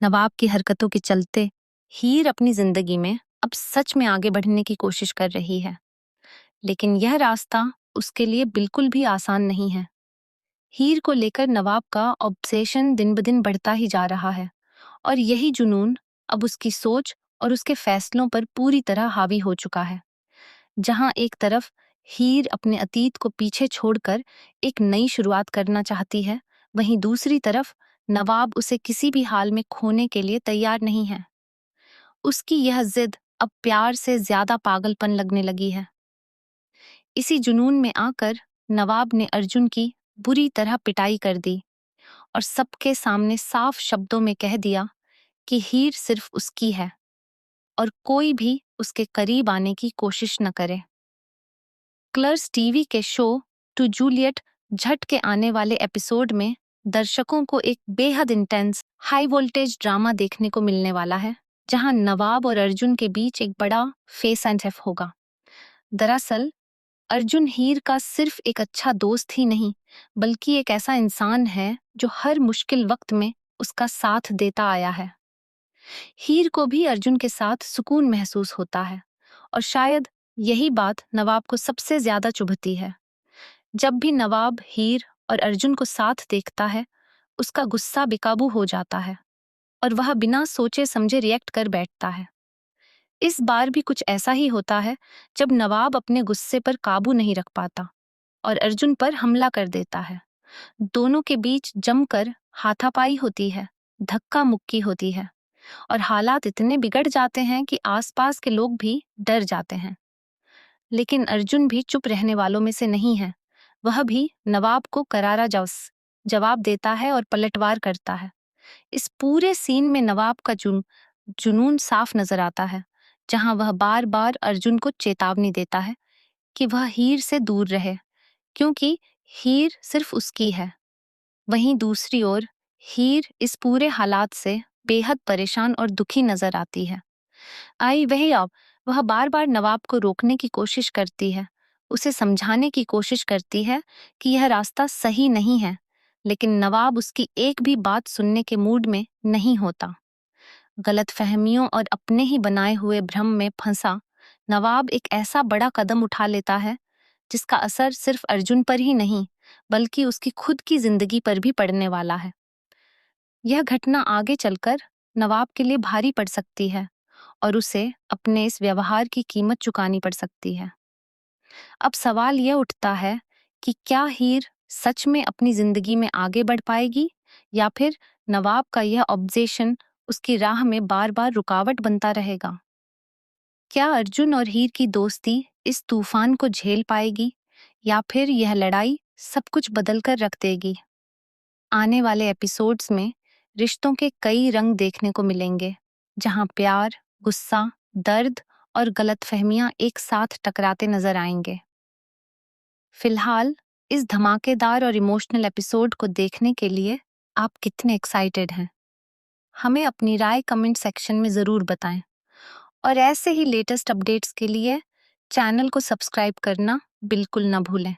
नवाब की हरकतों के चलते हीर अपनी जिंदगी में अब सच में आगे बढ़ने की कोशिश कर रही है, लेकिन यह रास्ता उसके लिए बिल्कुल भी आसान नहीं है। हीर को लेकर नवाब का ऑब्सेशन दिन ब दिन बढ़ता ही जा रहा है और यही जुनून अब उसकी सोच और उसके फैसलों पर पूरी तरह हावी हो चुका है। जहां एक तरफ हीर अपने अतीत को पीछे छोड़कर एक नई शुरुआत करना चाहती है, वहीं दूसरी तरफ नवाब उसे किसी भी हाल में खोने के लिए तैयार नहीं है। उसकी यह जिद अब प्यार से ज्यादा पागलपन लगने लगी है। इसी जुनून में आकर नवाब ने अर्जुन की बुरी तरह पिटाई कर दी और सबके सामने साफ शब्दों में कह दिया कि हीर सिर्फ उसकी है और कोई भी उसके करीब आने की कोशिश न करे। क्लर्स टीवी के शो टू जूलियट झट के आने वाले एपिसोड में दर्शकों को एक बेहद इंटेंस हाई वोल्टेज ड्रामा देखने को मिलने वाला है, जहां नवाब और अर्जुन के बीच एक बड़ा फेस एंड एफ होगा। दरअसल अर्जुन हीर का सिर्फ एक अच्छा दोस्त ही नहीं, बल्कि एक ऐसा इंसान है जो हर मुश्किल वक्त में उसका साथ देता आया है। हीर को भी अर्जुन के साथ सुकून महसूस होता है और शायद यही बात नवाब को सबसे ज्यादा चुभती है। जब भी नवाब हीर और अर्जुन को साथ देखता है, उसका गुस्सा बेकाबू हो जाता है और वह बिना सोचे समझे रिएक्ट कर बैठता है। इस बार भी कुछ ऐसा ही होता है, जब नवाब अपने गुस्से पर काबू नहीं रख पाता और अर्जुन पर हमला कर देता है। दोनों के बीच जमकर हाथापाई होती है, धक्का मुक्की होती है और हालात इतने बिगड़ जाते हैं कि आसपास के लोग भी डर जाते हैं। लेकिन अर्जुन भी चुप रहने वालों में से नहीं है। वह भी नवाब को करारा जवाब देता है और पलटवार करता है। इस पूरे सीन में नवाब का जुनून साफ नजर आता है, जहां वह बार बार अर्जुन को चेतावनी देता है कि वह हीर से दूर रहे, क्योंकि हीर सिर्फ उसकी है। वहीं दूसरी ओर हीर इस पूरे हालात से बेहद परेशान और दुखी नजर आती है। वह बार बार नवाब को रोकने की कोशिश करती है, उसे समझाने की कोशिश करती है कि यह रास्ता सही नहीं है, लेकिन नवाब उसकी एक भी बात सुनने के मूड में नहीं होता। गलतफहमियों और अपने ही बनाए हुए भ्रम में फंसा नवाब एक ऐसा बड़ा कदम उठा लेता है, जिसका असर सिर्फ अर्जुन पर ही नहीं, बल्कि उसकी खुद की जिंदगी पर भी पड़ने वाला है। यह घटना आगे चलकर नवाब के लिए भारी पड़ सकती है और उसे अपने इस व्यवहार की कीमत चुकानी पड़ सकती है। अब सवाल यह उठता है कि क्या हीर सच में अपनी जिंदगी में आगे बढ़ पाएगी, या फिर नवाब का यह ऑब्जेशन उसकी राह में बार बार रुकावट बनता रहेगा। क्या अर्जुन और हीर की दोस्ती इस तूफान को झेल पाएगी, या फिर यह लड़ाई सब कुछ बदल कर रख देगी। आने वाले एपिसोड्स में रिश्तों के कई रंग देखने को मिलेंगे, जहां प्यार, गुस्सा, दर्द और गलतफहमियां एक साथ टकराते नजर आएंगे। फिलहाल इस धमाकेदार और इमोशनल एपिसोड को देखने के लिए आप कितने एक्साइटेड हैं? हमें अपनी राय कमेंट सेक्शन में ज़रूर बताएं और ऐसे ही लेटेस्ट अपडेट्स के लिए चैनल को सब्सक्राइब करना बिल्कुल ना भूलें।